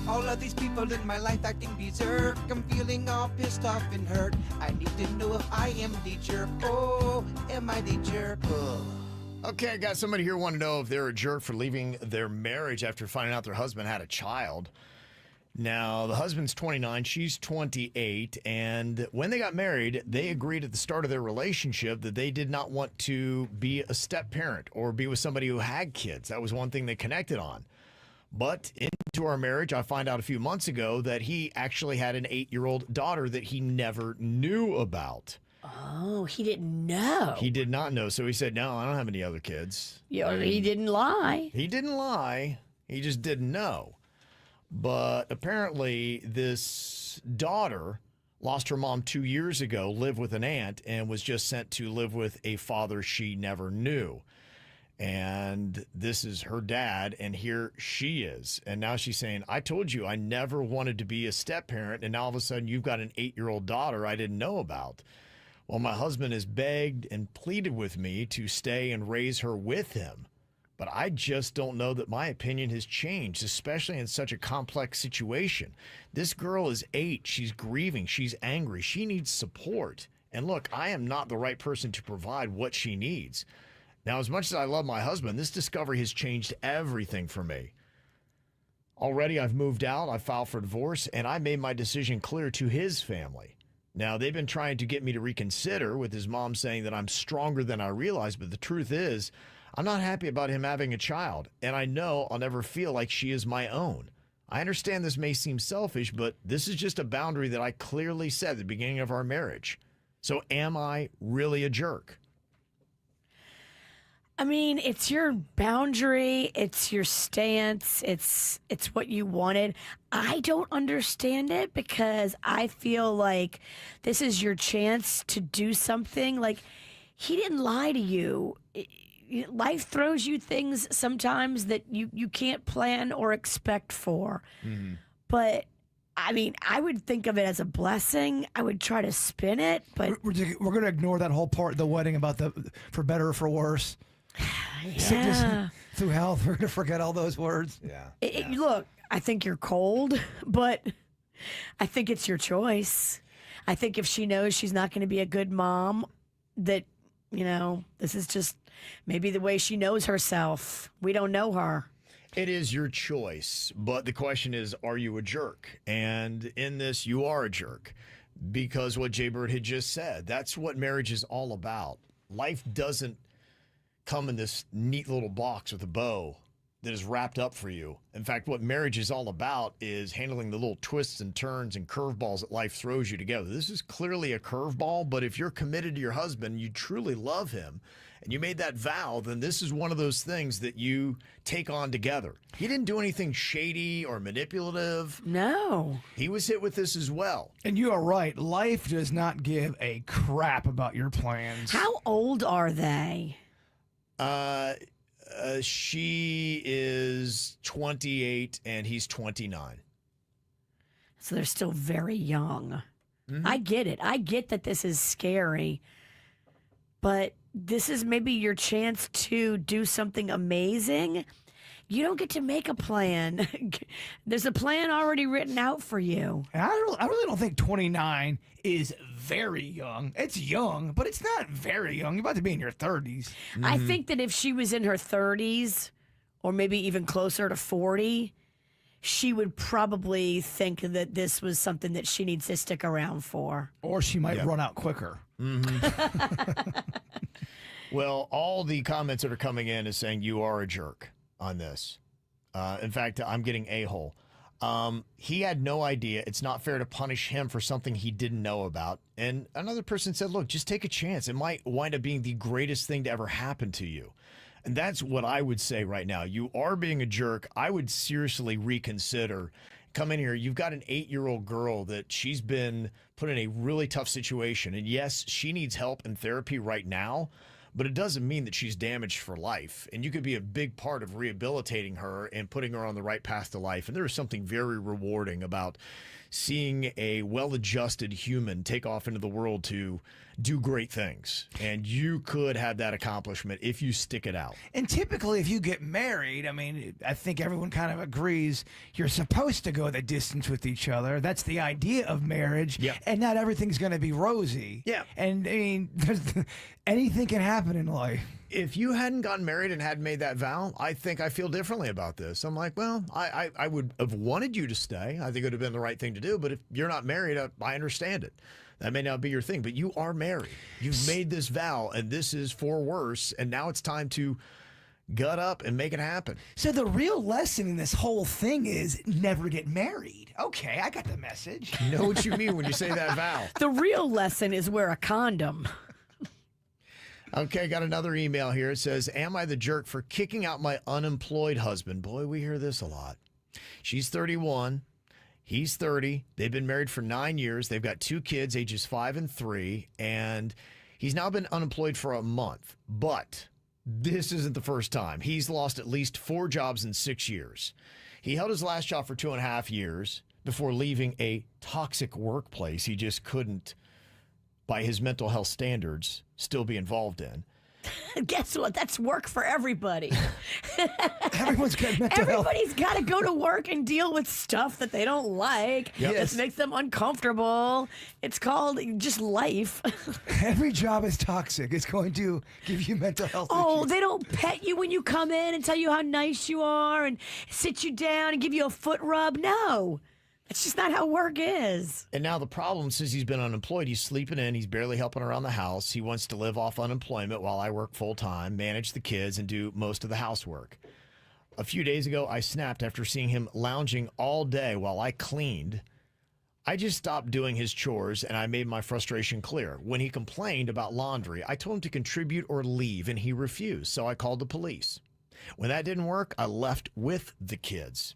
All of these people in my life acting berserk. I'm feeling all pissed off and hurt. I need to know if I am the jerk. Oh, am I the jerk? Oh. Okay, I got somebody here wanting to know if they're a jerk for leaving their marriage after finding out their husband had a child. Now, the husband's 29, she's 28, and when they got married, they agreed at the start of their relationship that they did not want to be a step-parent or be with somebody who had kids. That was one thing they connected on. But into our marriage, I find out a few months ago that he actually had an 8-year-old daughter that he never knew about. Oh, he didn't know. He did not know, so he said, no, I don't have any other kids. Yeah, he didn't lie. He didn't lie. He just didn't know. But apparently this daughter lost her mom 2 years ago, lived with an aunt, and was just sent to live with a father she never knew. And this is her dad, and here she is. And now she's saying, I told you I never wanted to be a step-parent, and now all of a sudden you've got an 8-year-old daughter I didn't know about. Well, my husband has begged and pleaded with me to stay and raise her with him. But I just don't know that my opinion has changed, especially in such a complex situation. This girl is 8. She's grieving. She's angry. She needs support. And look, I am not the right person to provide what she needs. Now, as much as I love my husband, this discovery has changed everything for me. Already, I've moved out. I filed for divorce, and I made my decision clear to his family. Now, they've been trying to get me to reconsider, with his mom saying that I'm stronger than I realize. But the truth is, I'm not happy about him having a child, and I know I'll never feel like she is my own. I understand this may seem selfish, but this is just a boundary that I clearly set at the beginning of our marriage. So am I really a jerk? I mean, it's your boundary, it's your stance, it's what you wanted. I don't understand it because I feel like this is your chance to do something. Like, he didn't lie to you. Life throws you things sometimes that you can't plan or expect for. Mm-hmm. But I mean, I would think of it as a blessing. I would try to spin it, but we're going to ignore that whole part of the wedding about the for better or for worse. Yeah. Sickness through health. We're going to forget all those words. Yeah. Look, I think you're cold, but I think it's your choice. I think if she knows she's not going to be a good mom, that, you know, this is just maybe the way she knows herself. We don't know her. It is your choice, but the question is, are you a jerk? And in this, you are a jerk, because what Jay Bird had just said, that's what marriage is all about. Life doesn't come in this neat little box with a bow that is wrapped up for you. In fact, what marriage is all about is handling the little twists and turns and curveballs that life throws you together. This is clearly a curveball, but if you're committed to your husband, you truly love him, and you made that vow, then this is one of those things that you take on together. He didn't do anything shady or manipulative. No. He was hit with this as well. And you are right. Life does not give a crap about your plans. How old are they? She is 28 and he's 29. So they're still very young. Mm-hmm. I get it. I get that this is scary, but this is maybe your chance to do something amazing. You don't get to make a plan. There's a plan already written out for you. And I really don't think 29 is very young. It's young, but it's not very young. You're about to be in your 30s. Mm-hmm. I think that if she was in her 30s or maybe even closer to 40, she would probably think that this was something that she needs to stick around for. Or she might run out quicker. Mm-hmm. Well, all the comments that are coming in is saying you are a jerk on this. In fact, I'm getting a-hole. He had no idea. It's not fair to punish him for something he didn't know about. And another person said, look, just take a chance. It might wind up being the greatest thing to ever happen to you. And that's what I would say right now. You are being a jerk. I would seriously reconsider. Come in here. You've got an 8-year-old girl that she's been put in a really tough situation. And yes, she needs help and therapy right now. but it doesn't mean that she's damaged for life. And you could be a big part of rehabilitating her and putting her on the right path to life. And there is something very rewarding about seeing a well-adjusted human take off into the world to do great things. And you could have that accomplishment if you stick it out. And typically, if you get married, I mean, I think everyone kind of agrees you're supposed to go the distance with each other. That's the idea of marriage. Yeah. And not everything's going to be rosy. Yeah. And I mean, anything can happen in life. If you hadn't gotten married and hadn't made that vow, I think I feel differently about this. I'm like, well, I would have wanted you to stay. I think it would have been the right thing to do. But if you're not married, I understand it. That may not be your thing, but you are married. You've made this vow, and this is for worse. And now it's time to gut up and make it happen. So the real lesson in this whole thing is never get married. Okay, I got the message. You know what you mean when you say that vow. The real lesson is wear a condom. Okay, got another email here. It says, am I the jerk for kicking out my unemployed husband? Boy, we hear this a lot. She's 31. He's 30. They've been married for 9 years. They've got 2 kids, ages 5 and 3. And he's now been unemployed for a month. But this isn't the first time. He's lost at least 4 jobs in 6 years. He held his last job for 2.5 years before leaving a toxic workplace he just couldn't, by his mental health standards, still be involved in. Guess what? That's work for everybody. Everyone's got mental health. Everybody's got to go to work and deal with stuff that they don't like. Yep. That makes them uncomfortable. It's called just life. Every job is toxic. It's going to give you mental health Oh, issues. they don't pet you when you come in and tell you how nice you are and sit you down and give you a foot rub. No. That's just not how work is. And now the problem, since he's been unemployed, he's sleeping in, he's barely helping around the house. He wants to live off unemployment while I work full time, manage the kids, and do most of the housework. A few days ago, I snapped after seeing him lounging all day while I cleaned. I just stopped doing his chores, and I made my frustration clear. When he complained about laundry, I told him to contribute or leave, and he refused, so I called the police. When that didn't work, I left with the kids.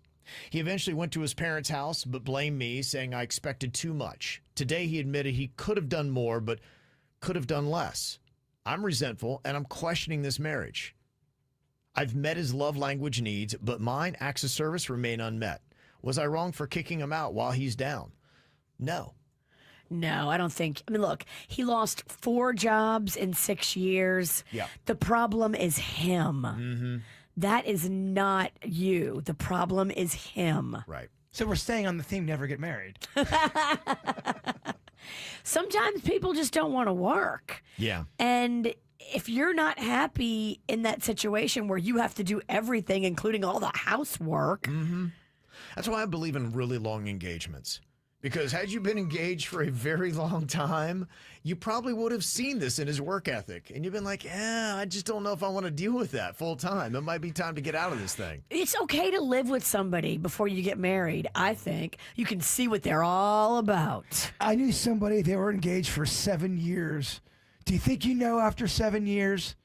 He eventually went to his parents' house, but blamed me, saying I expected too much. Today, he admitted he could have done more, but could have done less. I'm resentful, and I'm questioning this marriage. I've met his love language needs, but mine, acts of service, remain unmet. Was I wrong for kicking him out while he's down? No. No, I don't think. I mean, look, he lost 4 jobs in 6 years. Yeah. The problem is him. Mm-hmm. That is not you. The problem is him. Right. So we're staying on the theme, never get married. Sometimes people just don't want to work. Yeah. And if you're not happy in that situation where you have to do everything, including all the housework. Mm-hmm. That's why I believe in really long engagements. Because had you been engaged for a very long time, you probably would have seen this in his work ethic. And you've been like, I just don't know if I want to deal with that full time. It might be time to get out of this thing. It's okay to live with somebody before you get married, I think. You can see what they're all about. I knew somebody, they were engaged for 7 years. Do you think you know after 7 years?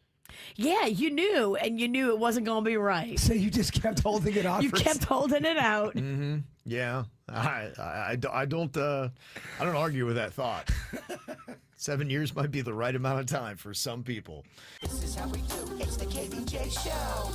Yeah, you knew, and you knew it wasn't going to be right. So you just kept holding it on. You kept holding it out. Mm-hmm. Yeah. I don't argue with that thought. 7 years might be the right amount of time for some people. This is how we do. It's the KBJ Show.